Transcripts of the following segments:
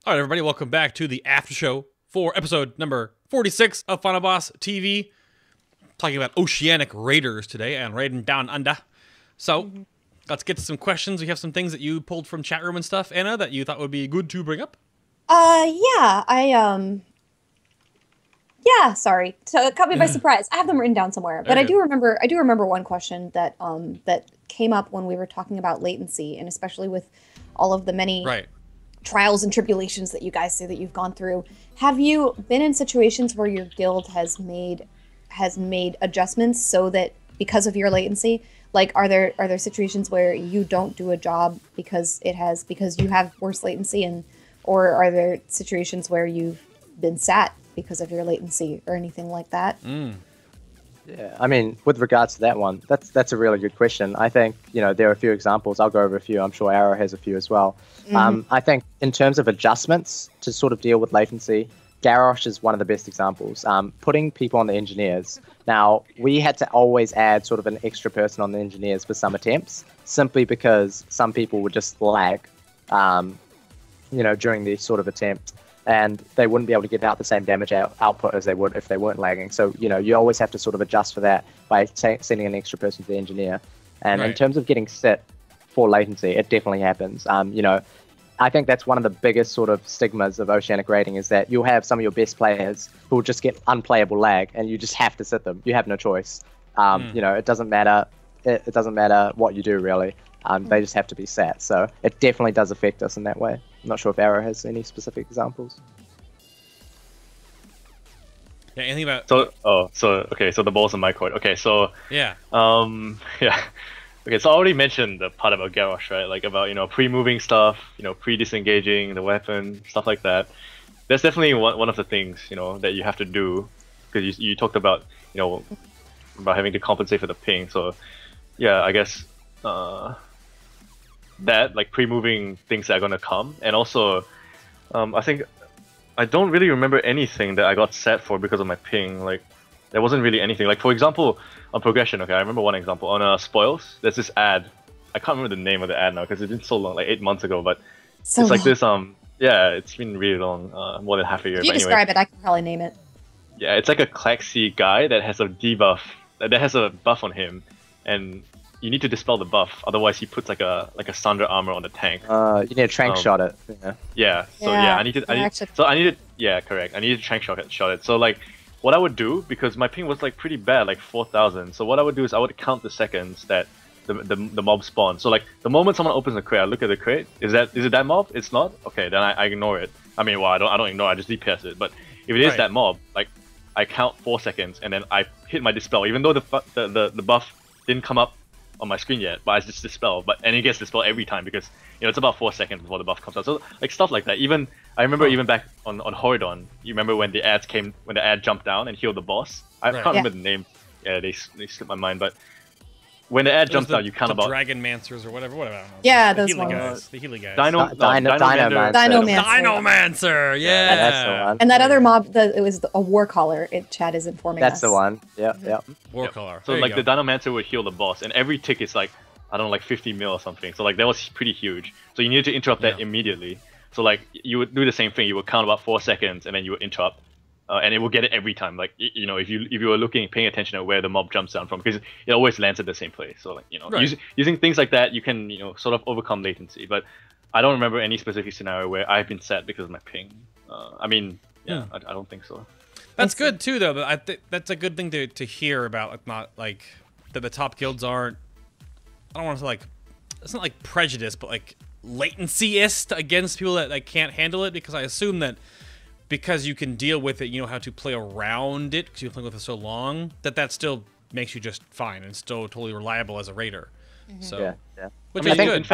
All right, everybody, welcome back to the after show for episode number 46 of FinalBossTV. Talking about Oceanic Raiders today and raiding down under. So, let's get to some questions. We have some things that you pulled from chat room and stuff, Anna, that you thought would be good to bring up. Yeah, sorry. So it caught me by surprise. I have them written down somewhere, but I do remember one question that that came up when we were talking about latency, and especially with all of the many trials and tribulations that you guys say that you've gone through. Have you been in situations where your guild has made adjustments so that because of your latency, like are there situations where you don't do a job because you have worse latency, and or are there situations where you've been sat because of your latency or anything like that? Yeah, I mean, with regards to that one, that's a really good question. I think, there are a few examples. I'll go over a few. I'm sure Arrow has a few as well. I think in terms of adjustments to sort of deal with latency, Garrosh is one of the best examples. Putting people on the engineers. Now, we had to always add sort of an extra person on the engineers for some attempts, simply because some people would just lag, during the sort of attempt. And they wouldn't be able to get out the same damage output as they would if they weren't lagging. So, you always have to sort of adjust for that by sending an extra person to the engineer. And in terms of getting set for latency, it definitely happens. I think that's one of the biggest sort of stigmas of Oceanic raiding is that you'll have some of your best players who will just get unplayable lag and you just have to sit them. You have no choice. It doesn't matter. It doesn't matter what you do, really. They just have to be sat. So it definitely does affect us in that way. I'm not sure if Arrow has any specific examples. Yeah, anything about... So the ball's in my court. Okay, so... Yeah. Okay, so I already mentioned the part about Garrosh, right? Like about, pre-moving stuff, pre-disengaging the weapon, stuff like that. That's definitely one of the things, that you have to do. Because you talked about, about having to compensate for the ping. So, yeah, I guess... that, like pre-moving things that are gonna come, and also I think I don't really remember anything that I got set for because of my ping. Like there wasn't really anything. Like for example, on progression, okay, I remember one example on spoils. There's this ad. I can't remember the name of the ad now because it's been so long, like 8 months ago. But it's like this yeah, it's been really long, more than half a year. If you describe it, I can probably name it. Yeah, it's like a Klaxi guy that has a debuff, that has a buff on him, and you need to dispel the buff, otherwise he puts like a Sandra armor on the tank. You need to trank shot it. Yeah. So yeah, I needed yeah, correct. I needed to trank shot it. So like what I would do, because my ping was like pretty bad, like 4,000. So what I would do is I would count the seconds that the mob spawns. So like the moment someone opens a crate, I look at the crate. Is it that mob? It's not? Okay, then I ignore it. I mean, well, I don't ignore, I just DPS it. But if it is that mob, like I count 4 seconds and then I hit my dispel, even though the buff didn't come up on my screen yet, but I just dispel, and it gets dispelled every time because it's about 4 seconds before the buff comes out. So like stuff like that. Even I remember even back on Horidon, you remember when the ad jumped down and healed the boss. I can't remember the name. Yeah, they slipped my mind, but when the ad jumps down, you count about Dragon Mancers or whatever. Yeah, those ones. The healing guys. Dinomancer. Yeah, that's the one. And that other mob, it was a war caller. Chad is informing us. That's the one. Yeah. War caller. So like the Dinomancer would heal the boss, and every tick is like, I don't know, like 50 mil or something. So like that was pretty huge. So you needed to interrupt that immediately. So like you would do the same thing. You would count about 4 seconds, and then you would interrupt. And it will get it every time. Like if you were paying attention at where the mob jumps down from, because it always lands at the same place. So like using things like that, you can sort of overcome latency. But I don't remember any specific scenario where I've been set because of my ping. I mean, I don't think so. That's good too, though. But I think that's a good thing to hear about. Like not like that the top guilds aren't. I don't want to say like it's not like prejudice, but like latencyist against people that can't handle it. Because I assume that. Because you can deal with it, you know how to play around it because you've been playing with it so long, that still makes you just fine and still totally reliable as a raider. So, which is good.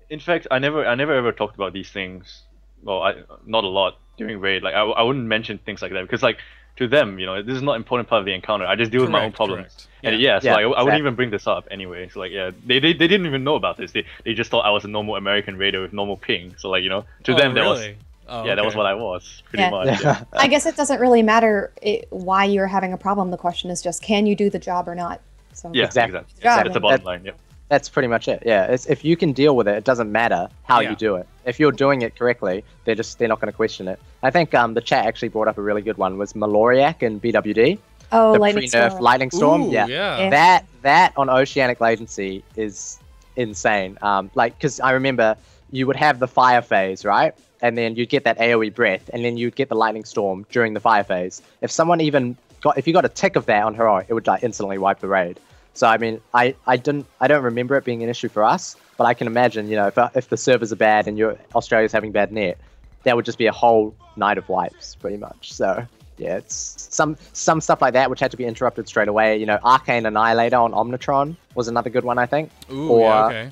In fact, I never ever talked about these things. Well, not a lot during raid. Like I wouldn't mention things like that because like to them, this is not an important part of the encounter. I just deal with my own problems. And I wouldn't even bring this up anyway. So like they didn't even know about this. They just thought I was a normal American raider with normal ping. So like to them that was. That was what I was, pretty much. Yeah. I guess it doesn't really matter why you're having a problem. The question is just, can you do the job or not? So exactly. That's the bottom line. Yep. That's pretty much it. Yeah, if you can deal with it, it doesn't matter how you do it. If you're doing it correctly, they're not going to question it. I think the chat actually brought up a really good one. Was Maloriak in BWD? Oh, the Lightning Storm. Lightning Storm. Ooh, yeah. That on Oceanic latency is insane. Like, because I remember you would have the fire phase, right? And then you'd get that AoE breath, and then you'd get the Lightning Storm during the fire phase. If someone if you got a tick of that on Heroic, it would like instantly wipe the raid. So I mean, I don't remember it being an issue for us, but I can imagine, you know, if the servers are bad and Australia's having bad net, that would just be a whole night of wipes, pretty much. So yeah, it's some stuff like that which had to be interrupted straight away. You know, Arcane Annihilator on Omnitron was another good one, I think. Ooh, okay.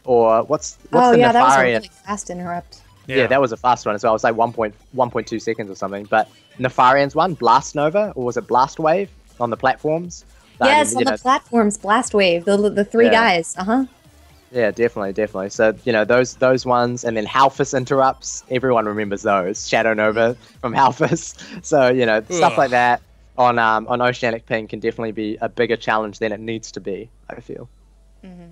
Or what's the Nefarian? That was a really fast interrupt. Yeah, that was a fast one as well. It was like 1.2 seconds or something. But Nefarian's one, Blast Nova, or was it Blast Wave on the platforms? Yes, on the platforms, Blast Wave, the three guys. Yeah, definitely. So, you know, those ones, and then Halphus interrupts. Everyone remembers those. Shadow Nova from Halphus. So, you know, stuff like that on Oceanic ping can definitely be a bigger challenge than it needs to be, I feel. Mm-hmm.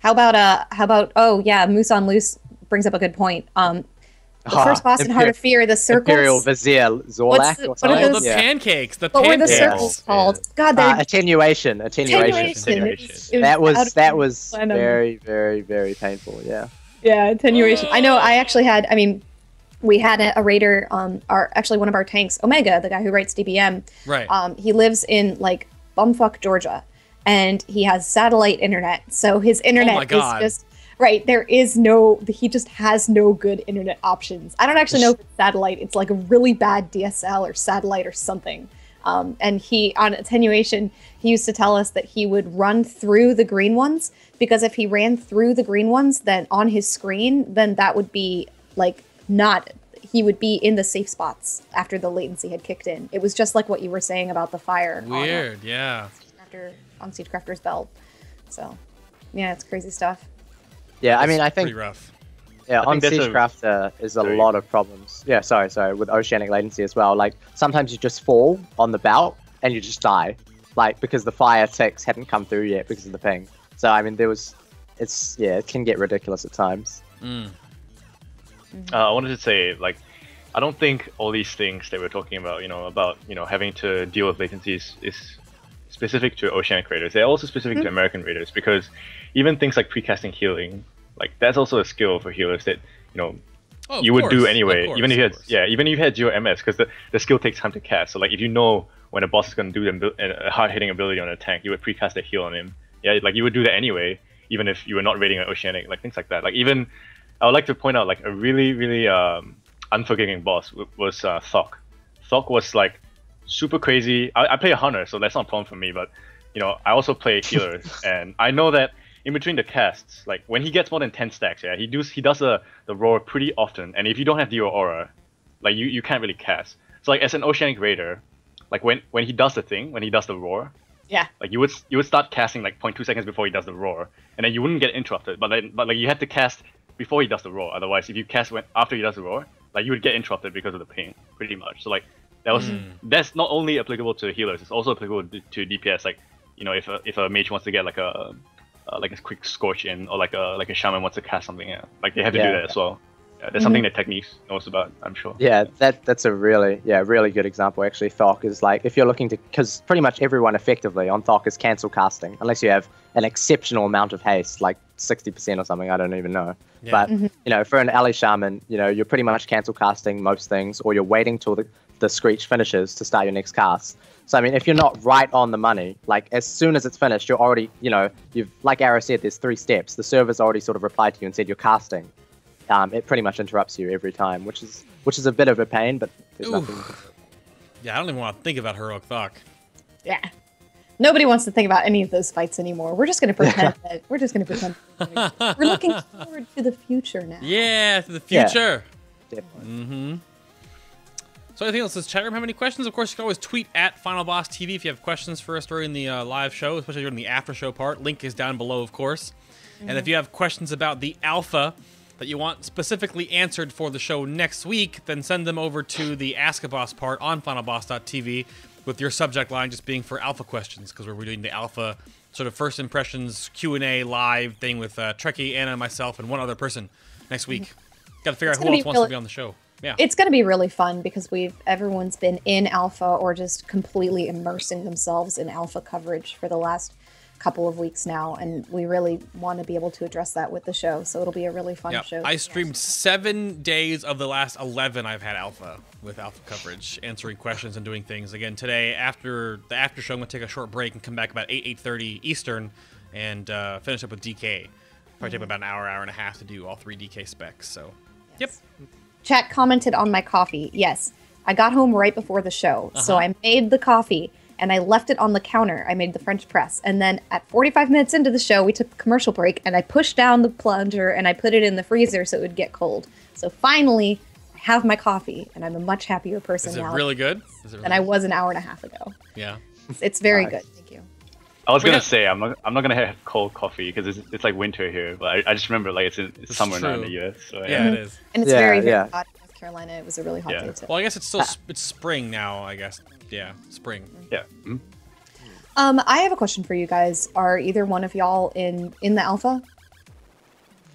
How about Moose on Loose brings up a good point. The first boss in Heart of Fear, the circles. Imperial Vizier Zorlak or something. Oh, the pancakes. What were the circles called? God, they're attenuation. That was very, very, very painful. Yeah. Yeah, attenuation. I know. We had a raider. Actually one of our tanks, Omega, the guy who writes DBM. Right. He lives in like bumfuck Georgia, and he has satellite internet. So his internet is just. Right, he just has no good internet options. I don't actually know if it's satellite. It's like a really bad DSL or satellite or something. And on attenuation, he used to tell us that he would run through the green ones, because if he ran through the green ones, then on his screen, then that would be like he would be in the safe spots after the latency had kicked in. It was just like what you were saying about the fire. Weird, on Siegecrafter's belt. So, yeah, it's crazy stuff. Yeah, I mean, I think pretty rough. Yeah, on Siegecrafter is a lot of problems. Yeah, sorry, with Oceanic latency as well. Like, sometimes you just fall on the belt and you just die, like, because the fire ticks hadn't come through yet because of the ping. So I mean, it can get ridiculous at times. I wanted to say, like, I don't think all these things that we're talking about, having to deal with latencies is specific to Oceanic raiders. They're also specific to American raiders, because even things like precasting healing, like, that's also a skill for healers that you would do anyway, even if you had 0 MS, because the skill takes time to cast. So like, if you know when a boss is going to do a hard hitting ability on a tank, you would precast a heal on him. Yeah, like, you would do that anyway, even if you were not raiding an Oceanic, like things like that. Like, even I would like to point out, like, a really, really unforgiving boss was Thok. Thok was like super crazy. I play a hunter, so that's not a problem for me, but I also play healers, and I know that in between the casts, like, when he gets more than 10 stacks, he does the roar pretty often, and if you don't have Dio Aura, like, you can't really cast. So like, as an Oceanic raider, like, when he does the thing, when he does the roar, like, you would start casting like 0.2 seconds before he does the roar, and then you wouldn't get interrupted, but like, you had to cast before he does the roar. Otherwise, if you cast after he does the roar, like, you would get interrupted because of the ping, pretty much. So like, that's not only applicable to healers, it's also applicable to DPS. Like, if a mage wants to get like a quick scorch in, or like a shaman wants to cast something, like, they have to do that as well. That's something that Tekniqz knows about, I'm sure. Yeah, that's a really good example, actually. Thok is like, if you're looking to, because pretty much everyone effectively on Thok is cancel casting, unless you have an exceptional amount of haste, like 60% or something, I don't even know. But for an ally shaman, you're pretty much cancel casting most things, or you're waiting till the screech finishes to start your next cast. So I mean, if you're not right on the money, like, as soon as it's finished, you're already, you've, like Arrow said, there's 3 steps. The server's already sort of replied to you and said you're casting. It pretty much interrupts you every time, which is a bit of a pain, but there's nothing. Yeah, I don't even want to think about Heroic Thok. Yeah. Nobody wants to think about any of those fights anymore. We're just going to pretend that. We're just going to pretend. We're looking forward to the future now. Yeah, to the future. Yeah, definitely. Mm-hmm. So anything else? Does chat room have any questions? Of course, you can always tweet at FinalBossTV if you have questions for us during the live show, especially during the after show part. Link is down below, of course. And if you have questions about the alpha that you want specifically answered for the show next week, then send them over to the Ask a Boss part on FinalBoss.tv, with your subject line just being for alpha questions, because we're doing the alpha sort of first impressions Q&A live thing with Trekkie, Anna, myself, and one other person next week. Got to figure out who else wants to be on the show. Yeah. It's going to be really fun because everyone's been in alpha or just completely immersing themselves in alpha coverage for the last couple of weeks now, and we really want to be able to address that with the show, so it'll be a really fun show. I streamed 7 days of the last 11 I've had alpha with alpha coverage, answering questions and doing things. Again, today after the after show, I'm going to take a short break and come back about 8:30 Eastern and finish up with DK. Probably take about an hour and a half to do all 3 DK specs. So, yep. Chat commented on my coffee. Yes, I got home right before the show, so I made the coffee and I left it on the counter. I made the French press, and then at 45 minutes into the show, we took a commercial break, and I pushed down the plunger and I put it in the freezer so it would get cold. So finally, I have my coffee, and I'm a much happier person now. Is it really good? Than I was an hour and a half ago. Yeah. It's very good. Thank you. I was gonna say I'm not gonna have cold coffee because it's like winter here, but I just remember like it's summer now in the US. So yeah, it is. And it's very hot in North Carolina. It was a really hot day too. Well, I guess it's still it's spring now. I guess spring. Yeah. I have a question for you guys. Are either one of y'all in the alpha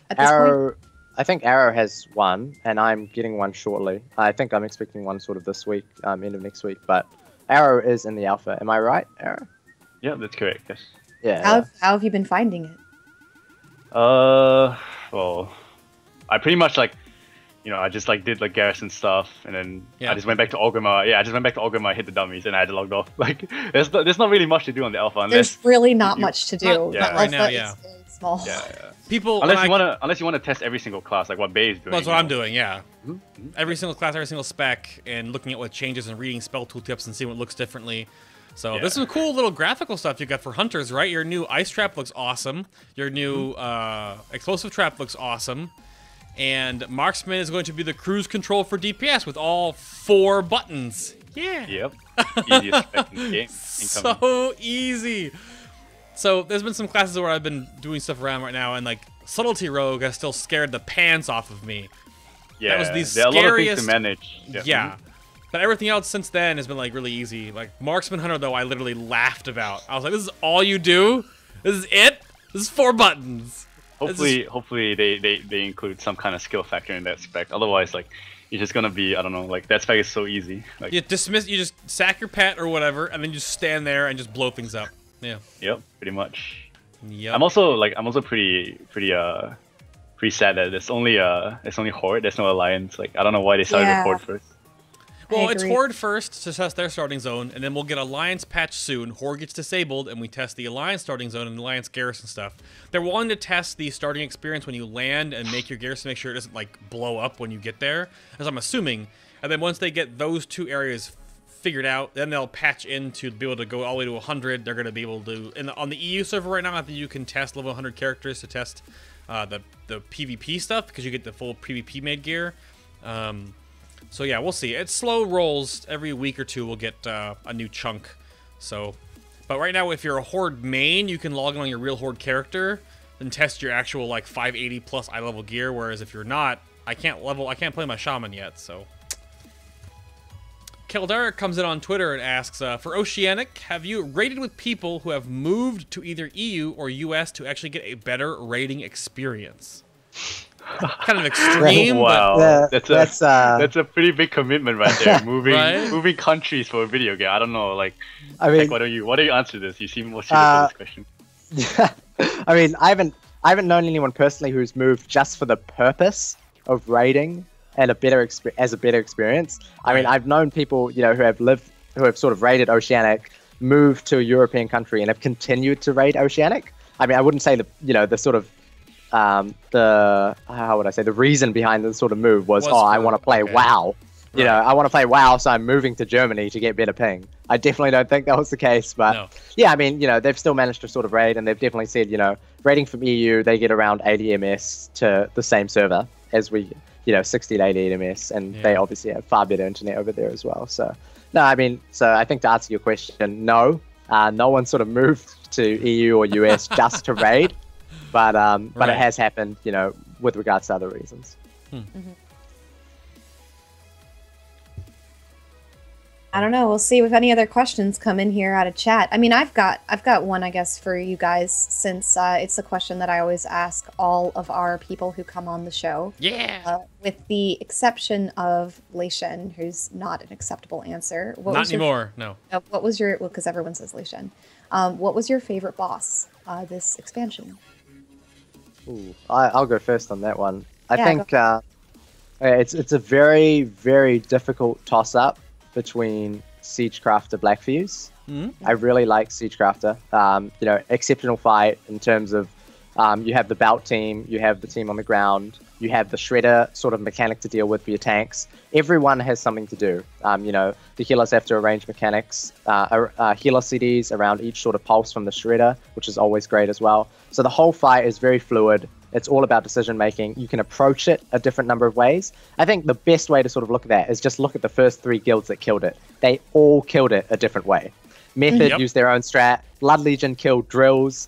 at this point? I think Arrow has one, and I'm getting one shortly. I think I'm expecting one sort of this week, end of next week. But Arrow is in the alpha. Am I right, Arrow? Yeah, that's correct. Yes. Yeah. How have you been finding it? Well, I pretty much I just did garrison stuff, and then I just went back to Orgrimmar. Yeah, I just went back to Orgrimmar, hit the dummies, and I had to log off. There's not really much to do on the alpha unless there's really not much to do. Right now, It's very small. Yeah. People unless you wanna test every single class, like what Bay is doing. Well, that's what I'm doing. Yeah. Every single class, every single spec, and looking at what changes and reading spell tooltips and seeing what looks differently. So this is cool little graphical stuff you got for hunters, right? Your new ice trap looks awesome. Your new explosive trap looks awesome. And marksman is going to be the cruise control for DPS with all 4 buttons. Yeah. Yep. Easiest spec in the game. So easy. So there's been some classes where I've been doing stuff around right now, and subtlety rogue has still scared the pants off of me. Yeah. That was the there are scariest. A lot of things to manage. Yeah. But everything else since then has been really easy. Marksman Hunter though, I literally laughed about. I was like, this is all you do? This is it? This is 4 buttons. Hopefully they include some kind of skill factor in that spec. Otherwise, you're just gonna be, I don't know, that spec is so easy. You just sack your pet or whatever, and then you just stand there and just blow things up. Yeah. Yep, pretty much. Yep. I'm also pretty sad that it's only Horde. There's no Alliance. I don't know why they started with Horde first. Well, it's Horde first to test their starting zone, and then we'll get Alliance patch soon. Horde gets disabled, and we test the Alliance starting zone and the Alliance garrison stuff. They're wanting to test the starting experience when you land and make your garrison, make sure it doesn't blow up when you get there, as I'm assuming. And then once they get those 2 areas figured out, then they'll patch in to be able to go all the way to 100. They're going to be able to, on the EU server right now, I think you can test level 100 characters to test the PvP stuff, because you get the full PvP made gear. So yeah, we'll see. It's slow rolls. Every week or 2 we'll get a new chunk. So, but right now, if you're a Horde main, you can log in on your real Horde character and test your actual 580 plus eye level gear. Whereas if you're not, I can't play my shaman yet. So, Keldaric comes in on Twitter and asks, for Oceanic, have you raided with people who have moved to either EU or US to actually get a better raiding experience? Kind of extreme. Wow, that's a pretty big commitment right there. Moving countries for a video game. I don't know. Why don't you answer this? You seem more suited for this question. Yeah, I mean, I haven't known anyone personally who's moved just for the purpose of raiding and a better experience. I mean, I've known people who have sort of raided Oceanic, moved to a European country, and have continued to raid Oceanic. I mean, I wouldn't say the sort of the reason behind the sort of move was I want to play WoW. I want to play WoW, so I'm moving to Germany to get better ping. I definitely don't think that was the case, but yeah, I mean, they've still managed to sort of raid, and they've definitely said, raiding from EU, they get around 80 MS to the same server as we, 60 to 80 MS, and they obviously have far better internet over there as well. So, no, I mean, so I think to answer your question, no one sort of moved to EU or US just to raid. But it has happened, with regards to other reasons. I don't know. We'll see if any other questions come in here out of chat. I mean, I've got one, I guess, for you guys, since it's a question that I always ask all of our people who come on the show. Yeah. With the exception of Lei Shen, who's not an acceptable answer. Not anymore. No. What was your? Well, because everyone says Lei Shen. What was your favorite boss this expansion? Ooh, I'll go first on that one. I think it's a very, very difficult toss-up between Siegecrafter Blackfuse. I really like Siegecrafter. You know, exceptional fight in terms of you have the belt team, you have the team on the ground, you have the shredder sort of mechanic to deal with for your tanks. Everyone has something to do. You know, the healers have to arrange mechanics, healer CDs around each sort of pulse from the shredder, which is always great as well. So the whole fight is very fluid. It's all about decision making. You can approach it a different number of ways. I think the best way to sort of look at that is just look at the first 3 guilds that killed it. They all killed it a different way. Method used their own strat. Blood Legion killed drills.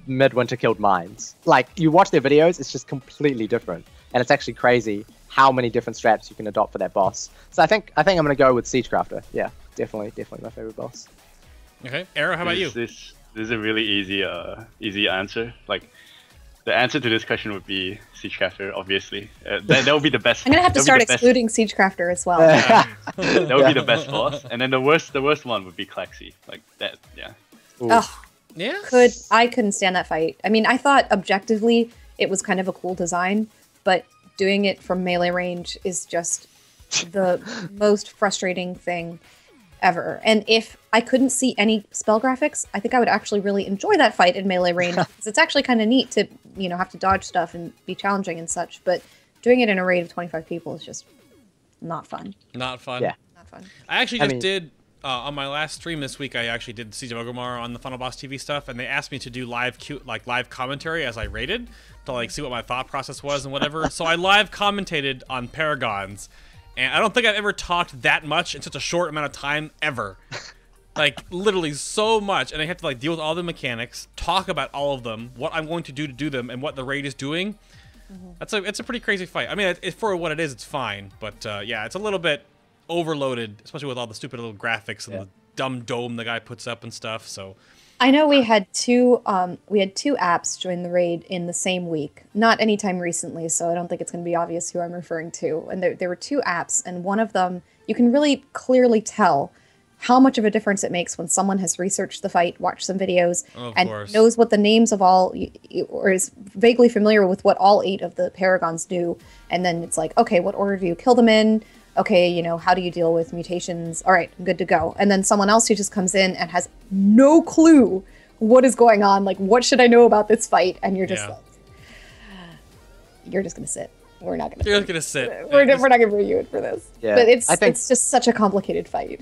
Midwinter killed mines. Like, you watch their videos, it's just completely different. And it's actually crazy how many different strats you can adopt for that boss. So I think I'm going to go with Siegecrafter. Yeah, definitely my favorite boss. Okay, Arrow, how about you? This is a really easy answer. Like, the answer to this question would be Siegecrafter, obviously. That would be the best. I'm gonna have to start excluding Siegecrafter as well. That would be the best boss, and then the worst one would be Klaxi. Like that, yeah. Oh, yeah. I couldn't stand that fight. I mean, I thought objectively it was kind of a cool design, but doing it from melee range is just the most frustrating thing ever. And if I couldn't see any spell graphics, I think I would actually really enjoy that fight in melee range, because it's actually kind of neat to, you know, have to dodge stuff and be challenging and such, but doing it in a raid of 25 people is just not fun. Not fun. Yeah. Not fun. I actually did, on my last stream this week, I actually did Siege of Orgrimmar on the FinalBossTV stuff, and they asked me to do live commentary as I raided, to like see what my thought process was and whatever. So I live commentated on Paragons, and I don't think I've ever talked that much in such a short amount of time ever. Like, literally so much. And I have to, like, deal with all the mechanics, talk about all of them, what I'm going to do them, and what the raid is doing. It's a pretty crazy fight. I mean, for what it is, it's fine. But, yeah, it's a little bit overloaded, especially with all the stupid little graphics and the dumb dome the guy puts up and stuff, so... I know we had two apps join the raid in the same week. Not anytime recently, so I don't think it's going to be obvious who I'm referring to. And there were 2 apps, and one of them, you can really clearly tell how much of a difference it makes when someone has researched the fight, watched some videos, and knows what the names of all, or is vaguely familiar with what all 8 of the Paragons do. And then it's like, okay, what order do you kill them in? Okay, you know, how do you deal with mutations? All right, I'm good to go. And then someone else who just comes in and has no clue what is going on. Like, what should I know about this fight? And you're just like, you're just going to sit. We're not going to. You're just going to sit. We're not going to bring you in for this. Yeah. But it's just such a complicated fight.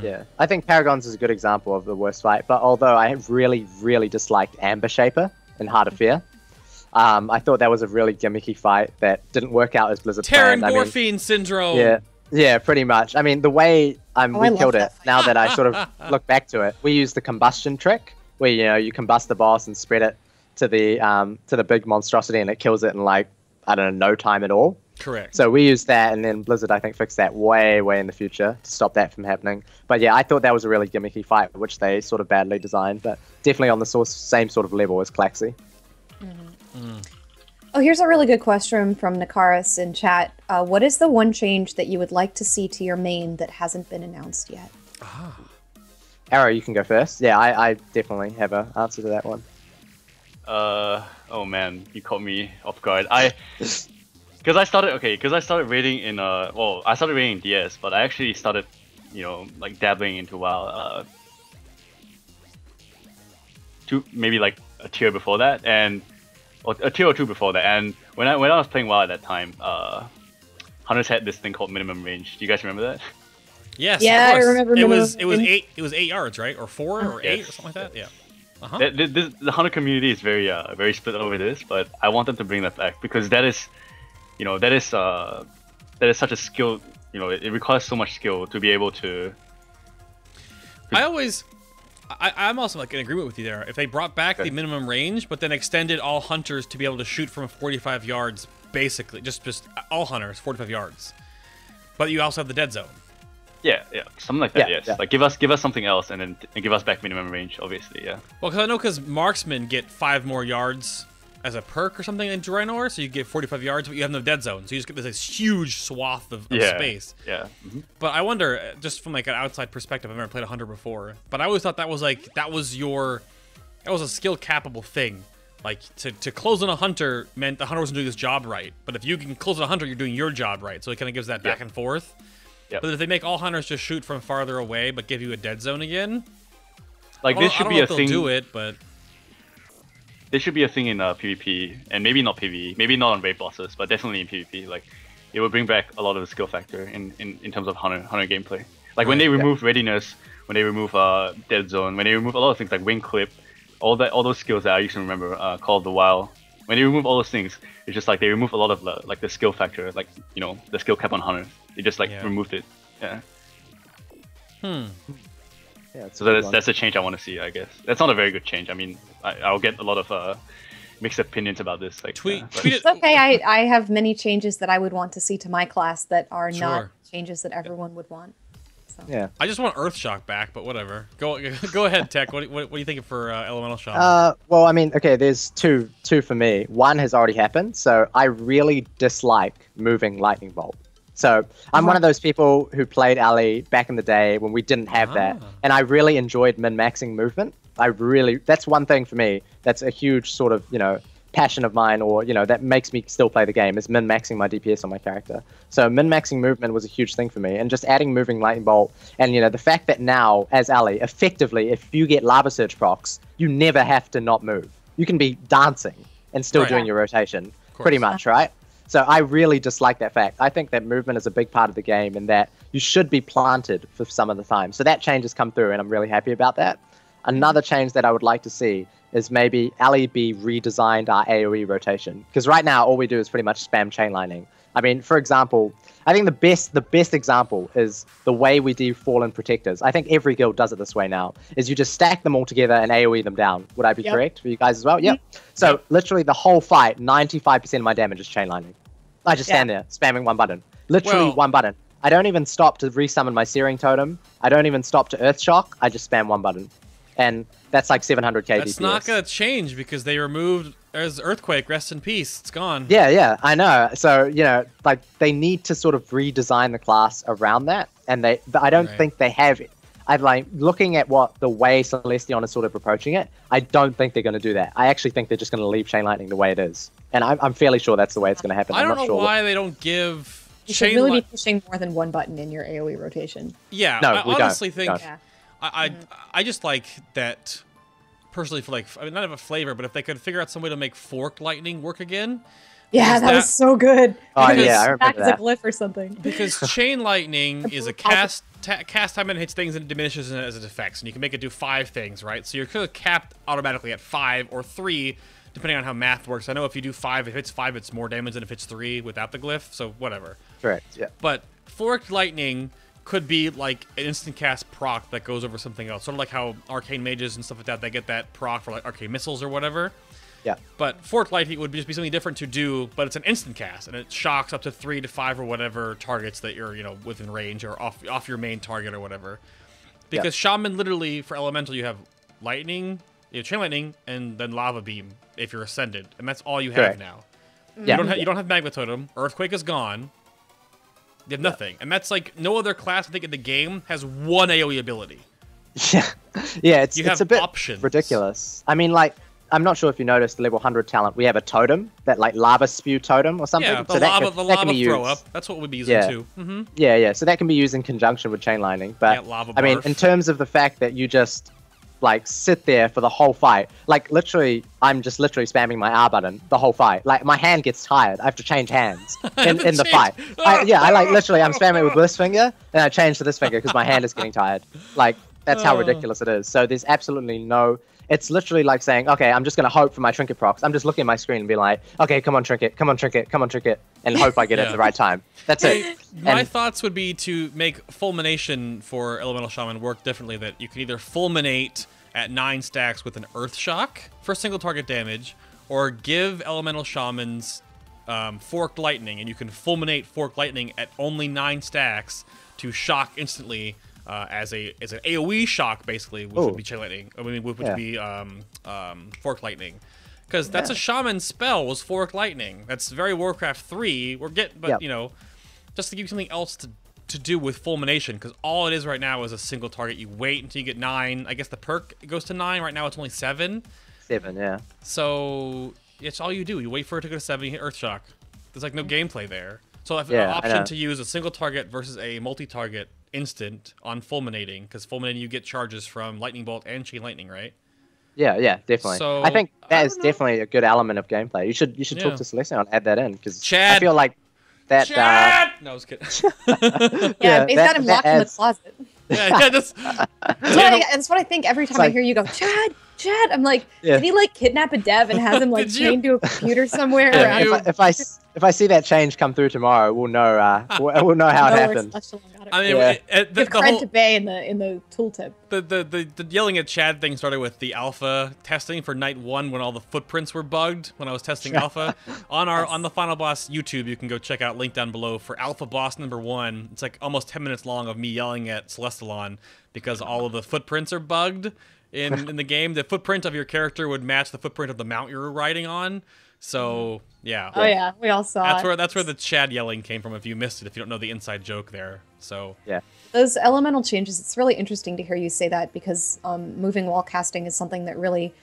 Yeah, I think Paragons is a good example of the worst fight. But although I really, really disliked Amber Shaper in Heart of Fear, I thought that was a really gimmicky fight that didn't work out as Blizzard planned. Terran syndrome. Yeah, pretty much. I mean, the way we killed it, now that I sort of look back to it, we used the combustion trick, where, you know, you combust the boss and spread it to the big monstrosity, and it kills it in, like, I don't know, no time at all. Correct. So we used that, and then Blizzard, I think, fixed that way in the future to stop that from happening. But yeah, I thought that was a really gimmicky fight, which they sort of badly designed, but definitely on the same sort of level as Klaxi. Oh, here's a really good question from Nakaris in chat. What is the one change that you would like to see to your main that hasn't been announced yet? Arrow, you can go first. Yeah, I definitely have an answer to that one. Oh man, you caught me off guard. Because I started raiding in I started raiding in DS, but I actually started, you know, like dabbling into WoW maybe like a tier before that, or a tier or 2 before that. And when I was playing WoW at that time, Hunters had this thing called minimum range. Do you guys remember that? Yes. Yeah, I remember. It was 8 yards, right? Or 4 or 8 or something like that. Yeah. The Hunter community is very split over this, but I want them to bring that back, because that is such a skill. You know, it requires so much skill to be able to. I'm also like in agreement with you there. If they brought back the minimum range, but then extended all hunters to be able to shoot from 45 yards, basically, just all hunters 45 yards, but you also have the dead zone. Yeah, something like that. Yeah, yes, yeah. like give us something else, and then give us back minimum range. Obviously, yeah. Well, because I know marksmen get 5 more yards as a perk or something in Draenor, so you get 45 yards, but you have no dead zone, so you just get this huge swath of space. Yeah. But I wonder, just from like an outside perspective, I've never played a hunter before, but I always thought that was like that was a skill capable thing. Like to close on a hunter meant the hunter wasn't doing his job right, but if you can close on a hunter, you're doing your job right. So it kind of gives that back and forth. Yep. But if they make all hunters just shoot from farther away, but give you a dead zone again, like this should be a thing. Do it, but this should be a thing in PvP, and maybe not PvE, maybe not on raid bosses, but definitely in PvP. Like it will bring back a lot of the skill factor in terms of hunter gameplay. Like when they remove readiness, when they remove dead zone, when they remove a lot of things like wing clip, all those skills that I used to remember called the WoW. When they remove all those things, it's just like they remove a lot of like the skill factor, like the skill cap on hunters. They just removed it. Yeah. Yeah, so that's a change I want to see, I guess. That's not a very good change. I mean, I'll get a lot of mixed opinions about this. Like, tweet it's okay. I have many changes that I would want to see to my class that are not changes that everyone would want. So. Yeah. I just want Earthshock back, but whatever. Go ahead, Tech. What are you thinking for Elemental Shaman? Well, I mean, okay, there's two for me. One has already happened, so I really dislike moving Lightning Bolt. So I'm one of those people who played Ali back in the day when we didn't have that, and I really enjoyed min-maxing movement. That's one thing for me. That's a huge sort of, passion of mine, or, that makes me still play the game, is min-maxing my DPS on my character. So min-maxing movement was a huge thing for me, and just adding moving Lightning Bolt, and, the fact that now, as Ali, effectively, if you get Lava Surge procs, you never have to not move. You can be dancing and still doing your rotation, pretty much, right? So I really dislike that fact. I think that movement is a big part of the game, and that you should be planted for some of the time. So that change has come through, and I'm really happy about that. Another change that I would like to see is maybe Ali B redesigned our AoE rotation. Because right now, all we do is pretty much spam chain lining. I mean, for example, I think the best example is the way we do Fallen Protectors. I think every guild does it this way now, is you just stack them all together and AoE them down. Would I be correct for you guys as well? Yep. So literally the whole fight, 95% of my damage is chain lining. I just stand there, spamming one button. Literally one button. I don't even stop to resummon my Searing Totem. I don't even stop to Earthshock. I just spam one button. And that's like 700k DPS. That's not going to change because they removed there's Earthquake, rest in peace. It's gone. Yeah, I know. So, like they need to sort of redesign the class around that. And I don't think they have it. I'm like looking at the way Celestion is sort of approaching it. I don't think they're going to do that. I actually think they're just going to leave Chain Lightning the way it is. And I'm fairly sure that's the way it's going to happen. I don't know why they don't give. You should really be pushing more than one button in your AoE rotation. Yeah, no, I honestly think. Yeah. I just like that personally for not have a flavor, but if they could figure out some way to make forked lightning work again. Yeah, that was so good. Oh yeah, I remember back that. as a glyph or something. Because chain lightning is a cast time and it hits things and it diminishes it as it effects, and you can make it do 5 things, right? So you're kind of capped automatically at 5 or 3, depending on how math works. I know if you do 5, if it's 5, it's more damage than if it's 3 without the glyph. So whatever. Correct. Yeah. But forked lightning could be like an instant cast proc that goes over something else. Sort of like how arcane mages and stuff like that, they get that proc for like arcane missiles or whatever. Yeah. But forked lightning would just be something different to do, but it's an instant cast, and it shocks up to 3 to 5 or whatever targets that you're, within range or off your main target or whatever. Because Shaman literally, for elemental, you have lightning, you have chain lightning, and then lava beam if you're ascended, and that's all you have now. Yeah. You don't have magma totem. Earthquake is gone. You have nothing, and that's like no other class I think in the game has 1 AoE ability. Yeah, it's a bit options. ridiculous. I mean, like, I'm not sure if you noticed the level 100 talent. We have a totem, that like lava spew totem or something. Yeah, the so lava can be throw used. up. That's what we'd be using too. Mm-hmm. Yeah. So that can be used in conjunction with chain lining. But lava I mean, in terms of the fact that you just like sit there for the whole fight, like literally, I'm just literally spamming my R button the whole fight. Like my hand gets tired. I have to change hands in the fight. I like literally, I'm spamming it with this finger, and I change to this finger because my hand is getting tired. Like that's how ridiculous it is. So there's absolutely no. It's literally like saying, okay, I'm just going to hope for my trinket procs. I'm just looking at my screen and be like, okay, come on, trinket, come on, trinket, come on, trinket, and hope I get it at the right time. That's it. My thoughts would be to make fulmination for Elemental Shaman work differently, that you can either fulminate at 9 stacks with an Earth Shock for single target damage, or give Elemental Shamans Forked Lightning, and you can fulminate Forked Lightning at only 9 stacks to shock instantly as an AoE shock, basically, which would be Chain Lightning. I mean, which would be Forked Lightning. Because that's a shaman spell, was Forked Lightning. That's very Warcraft 3. But you know, just to give you something else to do with fulmination, because all it is right now is a single target. You wait until you get 9. I guess the perk goes to 9. Right now it's only 7. 7, yeah. So it's all you do. You wait for it to go to 7. You hit Earthshock. There's like no gameplay there. So I have an option to use a single target versus a multi-target instant on fulminating, because fulminating you get charges from Lightning Bolt and Chain Lightning, right? Yeah, definitely. So, I think that is definitely a good element of gameplay. You should talk to Celestia and add that in, because I feel like that. Chad! No, I was kidding. He's got him locked in the closet. That's what I think every time I hear you go, Chad. I'm like, did he like kidnap a dev and have him like chained to a computer somewhere? If I see that change come through tomorrow, we'll know. We'll know how it happened. I mean, give credit to Bay in the tooltip. The yelling at Chad thing started with the alpha testing for night 1 when all the footprints were bugged when I was testing alpha. On the Final Boss YouTube, you can go check out, link down below, for Alpha Boss number 1. It's like almost 10 minutes long of me yelling at Celestalon because all of the footprints are bugged in the game. The footprint of your character would match the footprint of the mount you're riding on. So yeah. Oh yeah, we all saw that's where the Chad yelling came from. If you missed it, if you don't know the inside joke there. So yeah, those elemental changes. It's really interesting to hear you say that, because moving wall casting is something that really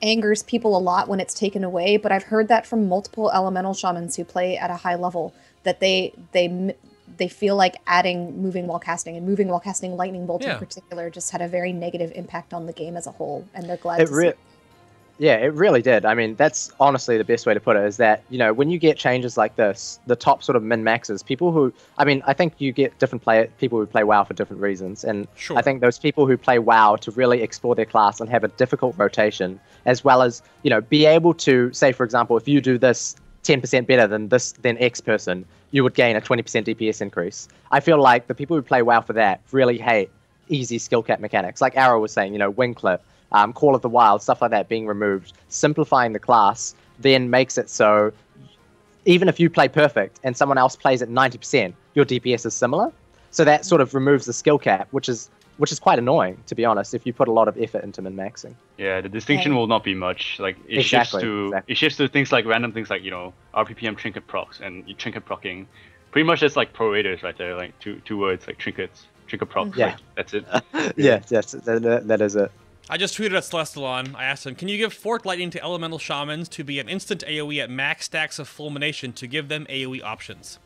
angers people a lot when it's taken away. But I've heard that from multiple elemental shamans who play at a high level, that they feel like adding moving wall casting and moving wall casting Lightning Bolt in particular just had a very negative impact on the game as a whole, and they're glad to see it. Yeah, it really did. I mean, that's honestly the best way to put it, is that, you know, when you get changes like this, the top sort of min-maxes, people who, I mean, I think you get different people who play WoW for different reasons. And I think those people who play WoW to really explore their class and have a difficult rotation, as well as, you know, be able to say, for example, if you do this 10% better than X person, you would gain a 20% DPS increase. I feel like the people who play WoW for that really hate easy skill cap mechanics. Like Arrow was saying, you know, wing clip, Call of the Wild, stuff like that being removed, simplifying the class then makes it so even if you play perfect and someone else plays at 90%, your DPS is similar. So that sort of removes the skill cap, which is quite annoying, to be honest, if you put a lot of effort into min-maxing. Yeah, the distinction will not be much. Like it shifts to things like random things like, you know, RPPM trinket procs and trinket procking. Pretty much it's like prorators right there, like two words, like trinkets, trinket procs. Yeah, like, that's it. Yes, that is it. I just tweeted at Celestalon. I asked him, can you give Forked Lightning to elemental shamans to be an instant AoE at max stacks of fulmination to give them AoE options?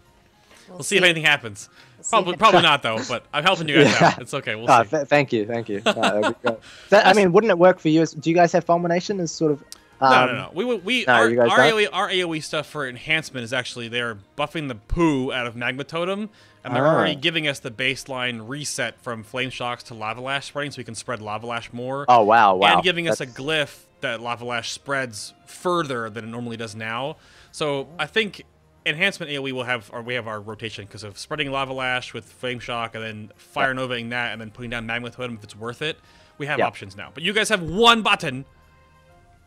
We'll see if anything happens. Probably not, though, but I'm helping you guys out. It's okay. We'll see. Thank you. I mean, wouldn't it work for you? Do you guys have fulmination as sort of... No. Our AoE stuff for enhancement is actually they're buffing the poo out of Magma Totem, and they're already giving us the baseline reset from Flame Shocks to Lava Lash spreading, so we can spread Lava Lash more. Oh wow! And giving us a glyph that Lava Lash spreads further than it normally does now. So I think enhancement AoE we have our rotation because of spreading Lava Lash with Flame Shock, and then Fire Novaing that, and then putting down Magma Totem if it's worth it. We have options now, but you guys have one button.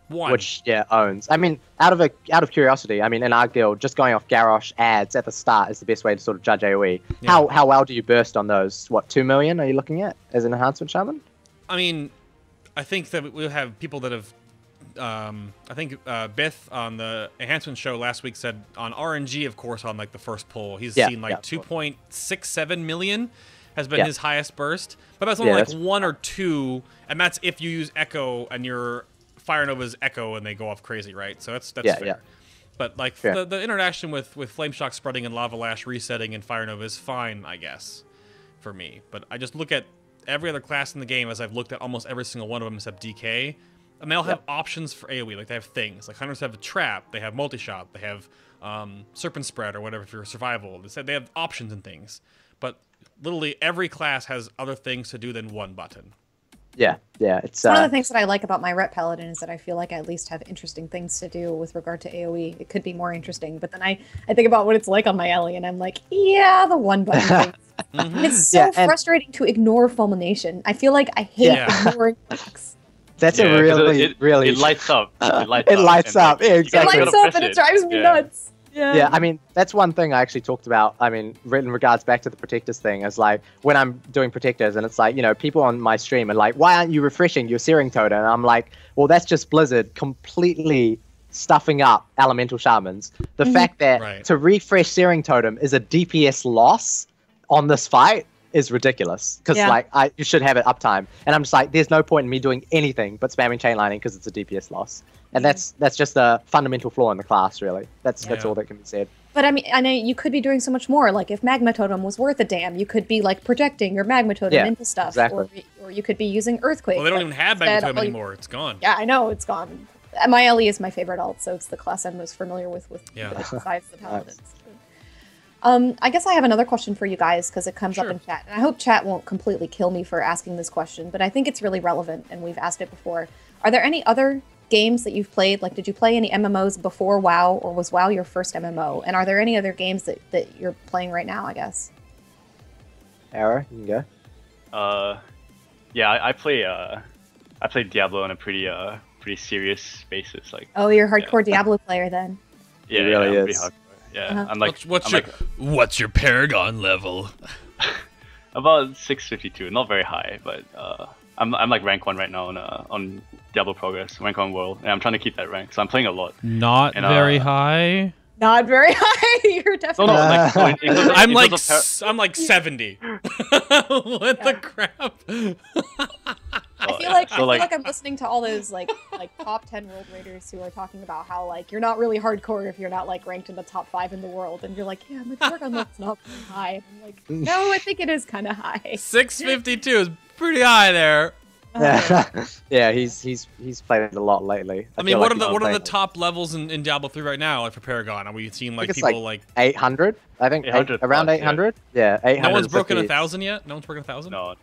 Which owns. I mean, out of curiosity, I mean, in our guild, just going off Garrosh ads at the start is the best way to sort of judge AoE. Yeah. How well do you burst on those? What, 2 million are you looking at as an enhancement shaman? I mean, I think that we'll have people that have. I think Beth on the enhancement show last week said on RNG, of course, on like the first poll, he's seen like 2.67 million has been his highest burst, but that's only like 1 or 2, and that's if you use Echo and you're Fire Nova's Echo and they go off crazy, right? So that's fair. Yeah. But like the interaction with Flame Shock spreading and Lava Lash resetting and Fire Nova is fine, I guess, for me. But I just look at every other class in the game as I've looked at almost every single one of them except DK, and they all have options for AoE. Like they have things. Like Hunters have a trap, they have multi-shot, they have Serpent Spread or whatever for survival. They have options and things. But literally every class has other things to do than one button. Yeah, it's one of the things that I like about my Rep Paladin is that I feel like I at least have interesting things to do with regard to AoE. It could be more interesting, but then I think about what it's like on my Ellie, and I'm like, yeah, the one button thing. It's so frustrating to ignore fulmination. I feel like I hate ignoring things. That's a really... It lights up. It lights up. Yeah, exactly. It lights up and it drives me nuts. Yeah, I mean, that's one thing I actually talked about. I mean, in regards back to the Protectors thing, is like when I'm doing Protectors and it's like, you know, people on my stream are like, why aren't you refreshing your Searing Totem? And I'm like, well, that's just Blizzard completely stuffing up Elemental Shamans. The fact that to refresh Searing Totem is a DPS loss on this fight is ridiculous. Because like you should have it uptime. And I'm just like, there's no point in me doing anything but spamming chainlining because it's a DPS loss. And that's just a fundamental flaw in the class, really. That's all that can be said. But I mean, I know you could be doing so much more. Like if Magma Totem was worth a damn, you could be like projecting your Magma Totem into stuff, or you could be using Earthquake. Well, they don't even have Magma Totem anymore. It's gone. Yeah, I know it's gone. My LE is my favorite alt, so it's the class I'm most familiar with besides the Paladins. I guess I have another question for you guys because it comes up in chat, and I hope chat won't completely kill me for asking this question, but I think it's really relevant, and we've asked it before. Are there any other games that you've played? Like, did you play any MMOs before WoW, or was WoW your first MMO? And are there any other games that you're playing right now, I guess? Arrow, you can go. Yeah, I play Diablo on a pretty serious basis. Like, oh, you're a hardcore Diablo player then. Yeah, it really is. Hardcore. Yeah, I'm like, what's your Paragon level? About 652, not very high, but I'm like rank 1 right now on Diablo Progress, rank 1 world, and I'm trying to keep that rank, so I'm playing a lot. Not very high. Not very high. You're definitely. I'm like 70. What the crap? I feel like I'm listening to all those like top 10 world raiders who are talking about how like you're not really hardcore if you're not like ranked in the top 5 in the world, and you're like, yeah, my Paragon level's not very high. And I'm like, no, I think it is kind of high. 652 is pretty high there. Yeah, he's played it a lot lately. I mean, what are the top levels in Diablo 3 right now, like for Paragon? Are we seeing like people like 800? I think 800 around 800. Yeah, 800. No one's broken 1,000 yet. No one's broken 1,000. No.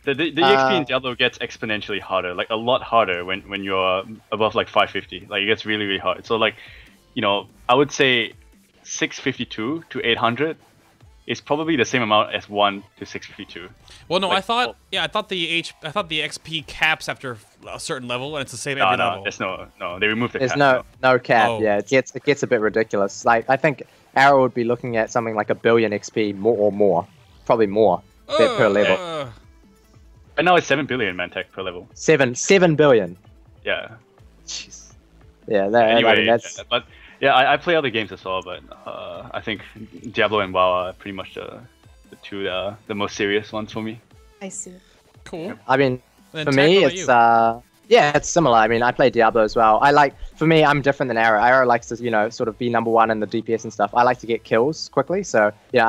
The EXP in Diablo gets exponentially harder, like a lot harder when you're above like 550. Like it gets really, really hard. So like, you know, I would say 652 to 800 is probably the same amount as 1 to 652. Well, no, like, I thought the XP caps after a certain level, and it's the same every level. There's no, they removed the cap. There's no cap. Oh. Yeah, it gets a bit ridiculous. Like I think Arrow would be looking at something like 1 billion XP more, probably more per level. But now it's 7 billion Mantech per level. 7 billion. Yeah. Jeez. Yeah. Anyway, I mean, that's. But yeah, I play other games as well, but I think Diablo and WoW are pretty much the two the most serious ones for me. I see. Cool. I mean, for me, it's it's similar. I mean, I play Diablo as well. For me, I'm different than Arrow. Arrow likes to, sort of be #1 in the DPS and stuff. I like to get kills quickly. So yeah,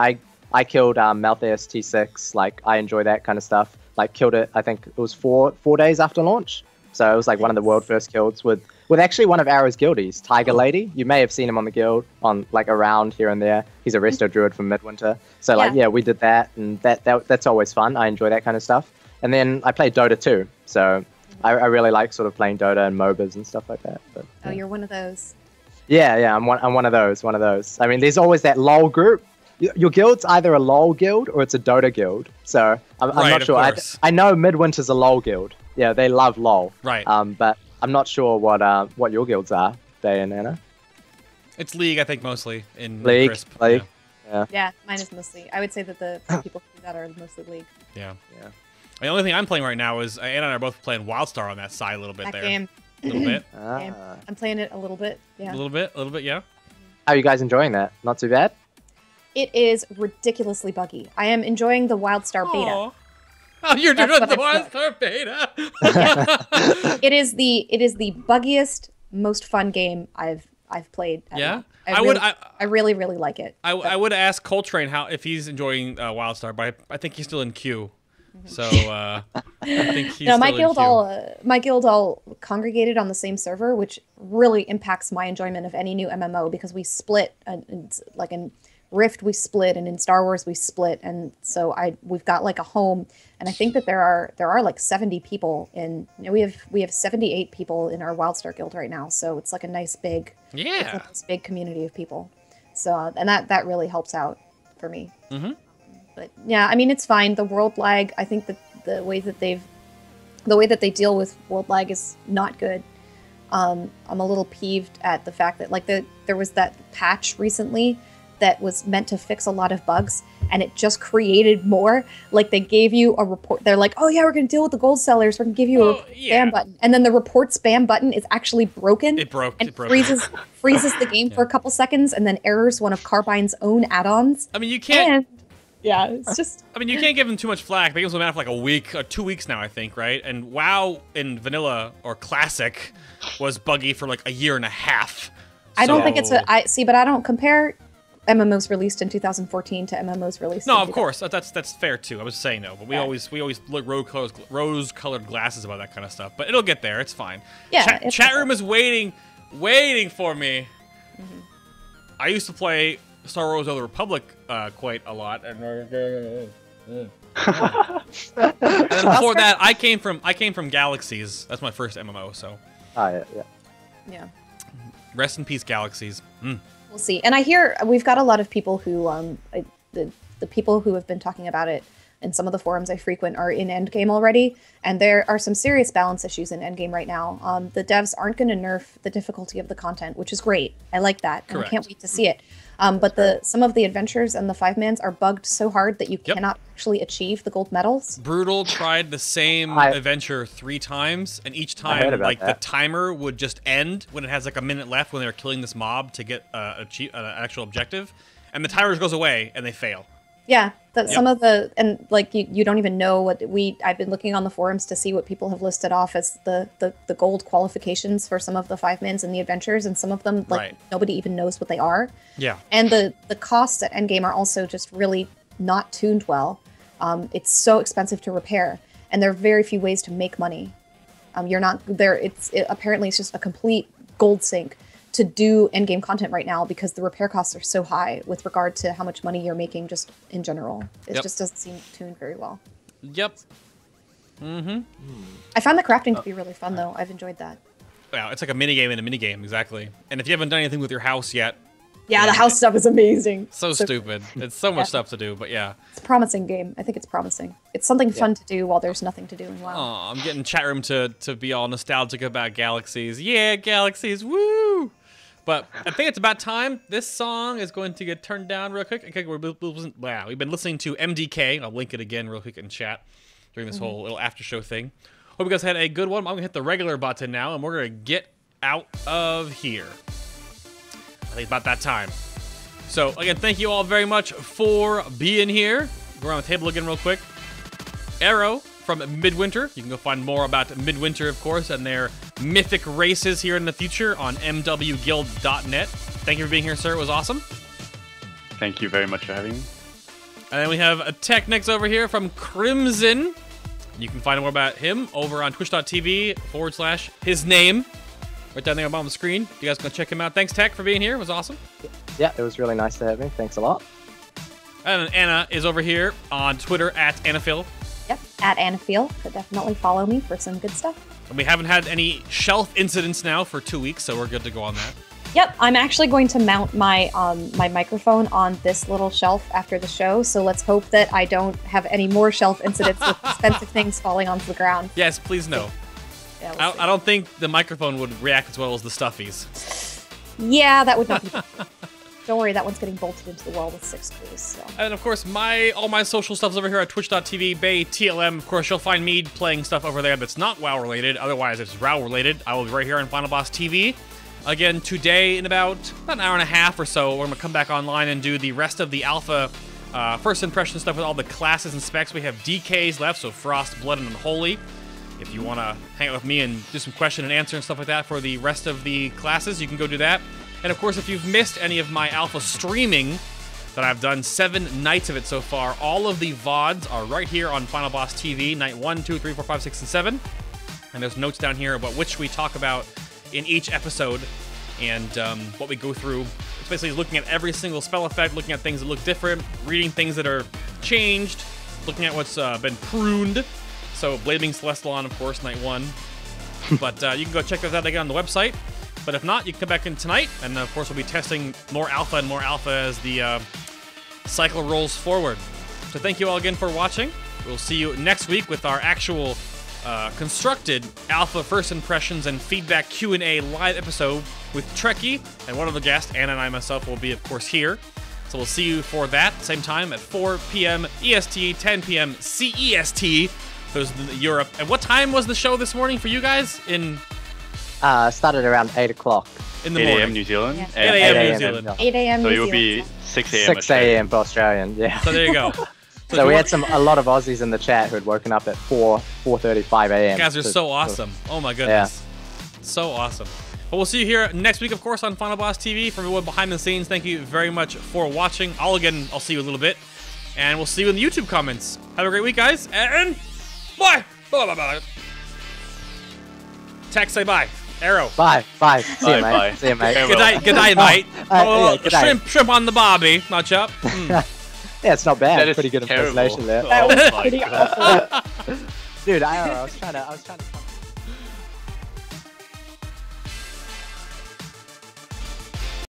I killed Malthus T6. Like I enjoy that kind of stuff. Like killed it. I think it was 4 days after launch. So it was like one of the world first kills with actually one of Arrow's guildies, Tiger Lady. You may have seen him on the guild on like around here and there. He's a resto druid from Midwinter. So like we did that, and that's always fun. I enjoy that kind of stuff. And then I played Dota too. So I really like sort of playing Dota and MOBAs and stuff like that. But, oh, you're one of those. Yeah, I'm one of those. I mean, there's always that LOL group. Your guild's either a LOL guild or it's a Dota guild. So I'm not sure. I know Midwinter's a LOL guild. Yeah, they love LOL. Right. But I'm not sure what your guilds are, Day and Anna. It's League, I think, mostly in League. Crisp. League. Yeah, mine is mostly. I would say that the people who do that are mostly League. Yeah. The only thing I'm playing right now is Anna and I are both playing WildStar on that side a little bit there. Game. A little bit. I'm playing it a little bit. Yeah. A little bit. Yeah. How are you guys enjoying that? Not too bad. It is ridiculously buggy. I am enjoying the WildStar beta. Oh, you're doing the WildStar beta. It is the buggiest, most fun game I've played. Yeah, I really like it. I would ask Coltrane if he's enjoying WildStar, but I think he's still in queue. So I think he's still my guild all congregated on the same server, which really impacts my enjoyment of any new MMO because we split like in Rift we split, and in Star Wars we split, and so we've got like a home, and I think that there are like 70 people in. We have 78 people in our WildStar guild right now, so it's like a nice big big community of people. So and that really helps out for me. Mm-hmm. But yeah, I mean it's fine. The world lag, I think that the way that they deal with world lag is not good. I'm a little peeved at the fact that like there was that patch recently that was meant to fix a lot of bugs, and it just created more. Like they gave you a report. They're like, oh yeah, we're gonna deal with the gold sellers. We're gonna give you a spam button, and then the report spam button is actually broken. It broke. And freezes the game for a couple seconds, and then errors one of Carbine's own add-ons. I mean, you can't. Yeah, it's just. I mean, you can't give them too much flack. The game's been out for like a week or 2 weeks now, I think, right? And WoW in vanilla or classic was buggy for like a year and a half. I don't think it's but I don't compare MMOs released in 2014 to MMOs released. No, of course, that's fair too. I was saying no, but we always look rose-colored glasses about that kind of stuff. But it'll get there. It's fine. Yeah. Chat room is waiting for me. Mm-hmm. I used to play Star Wars: The Old Republic quite a lot, and then before that, I came from Galaxies. That's my first MMO. So. Yeah. Rest in peace, Galaxies. Mm. We'll see. And I hear we've got a lot of people who, the people who have been talking about it in some of the forums I frequent are in Endgame already, and there are some serious balance issues in Endgame right now. The devs aren't going to nerf the difficulty of the content, which is great. I like that, and I can't wait to see it. But some of the adventures and the 5-mans are bugged so hard that you cannot actually achieve the gold medals. Brutal tried the same adventure 3 times, and each time like the timer would just end when it has like a minute left when they're killing this mob to get an actual objective, and the timer goes away and they fail. Yeah, some of the, and like you don't even know what I've been looking on the forums to see what people have listed off as the gold qualifications for some of the 5-mans and the adventures, and some of them like nobody even knows what they are. Yeah. And the costs at Endgame are also just really not tuned well. It's so expensive to repair, and there are very few ways to make money. You're not there. Apparently it's just a complete gold sink to do endgame content right now because the repair costs are so high with regard to how much money you're making just in general. It just doesn't seem tuned very well. Yep. Mm-hmm. I found the crafting to be really fun, though. I've enjoyed that. Yeah, it's like a minigame in a minigame, exactly. And if you haven't done anything with your house yet... Yeah, the house stuff is amazing. So stupid. It's so much stuff to do, but yeah. It's a promising game. I think it's promising. It's something fun to do while there's nothing to do in WoW. Oh, I'm getting chat room to be all nostalgic about Galaxies. Yeah, Galaxies, woo! But I think it's about time. This song is going to get turned down real quick. Okay, we've been listening to MDK. I'll link it again real quick in chat during this whole little after show thing. Hope you guys had a good one. I'm going to hit the regular button now, and we're going to get out of here. I think it's about that time. So, again, thank you all very much for being here. Go around the table again real quick. Arrow from Midwinter. You can go find more about Midwinter, of course, and their mythic races here in the future on mwguild.net. Thank you for being here, sir. It was awesome. Thank you very much for having me. And then we have a Tekniqz over here from Crimson. You can find more about him over on twitch.tv/his name. Right down there on the bottom of the screen. You guys can check him out. Thanks, Tech, for being here. It was awesome. Yeah, it was really nice to have me. Thanks a lot. And Anna is over here on Twitter @AnnaPhil. Yep, @AnnaPhil. So definitely follow me for some good stuff. And we haven't had any shelf incidents now for 2 weeks, so we're good to go on that. Yep, I'm actually going to mount my my microphone on this little shelf after the show, so let's hope that I don't have any more shelf incidents with expensive things falling onto the ground. Yes, please no. Yeah, I don't think the microphone would react as well as the stuffies. Yeah, that would not be. Don't worry, that one's getting bolted into the wall with 6 screws. So. And of course, all my social stuff's over here at twitch.tv, BayTLM. Of course, you'll find me playing stuff over there that's not WoW related. Otherwise, it's WoW related. I will be right here on FinalBossTV. Again, today in about an hour and a half or so, we're going to come back online and do the rest of the alpha first impression stuff with all the classes and specs. We have DKs left, so Frost, Blood, and Unholy. If you want to hang out with me and do some question and answer and stuff like that for the rest of the classes, you can go do that. And of course, if you've missed any of my alpha streaming that I've done, 7 nights of it so far, all of the VODs are right here on FinalBossTV, night 1, 2, 3, 4, 5, 6, and 7. And there's notes down here about which we talk about in each episode and what we go through. It's basically looking at every single spell effect, looking at things that look different, reading things that are changed, looking at what's been pruned. So Blading Celestalon, of course, night 1. But you can go check those out again on the website. But if not, you can come back in tonight, and of course we'll be testing more alpha and more alpha as the cycle rolls forward. So thank you all again for watching. We'll see you next week with our actual constructed alpha first impressions and feedback Q&A live episode with Trekkie, and one of the guests, Anna and I myself, will be, of course, here. So we'll see you for that, same time at 4 p.m. EST, 10 p.m. CEST. Those in Europe. And what time was the show this morning for you guys? Started around 8 o'clock. In the morning. 8 a.m. New Zealand. Yeah. 8 a.m. New Zealand. 8 a.m. So New it will be Zealand. 6 a.m. 6 a.m. for Australian, yeah. So there you go. So we had a lot of Aussies in the chat who had woken up at 4:35 a.m. You guys are so awesome. Oh my goodness. Yeah. So awesome. But we'll see you here next week, of course, on FinalBossTV. For everyone behind the scenes, thank you very much for watching. I'll see you in a little bit. And we'll see you in the YouTube comments. Have a great week, guys. And bye. Bye, bye, bye. Text, say bye. Arrow. Bye. See you, mate. Bye. See you, mate. Good night, mate. Good night. Shrimp on the barbie. Much up. Yeah, it's not bad. That is Pretty good terrible. impersonation there. That was Oh my pretty God. awful. Dude, I was trying to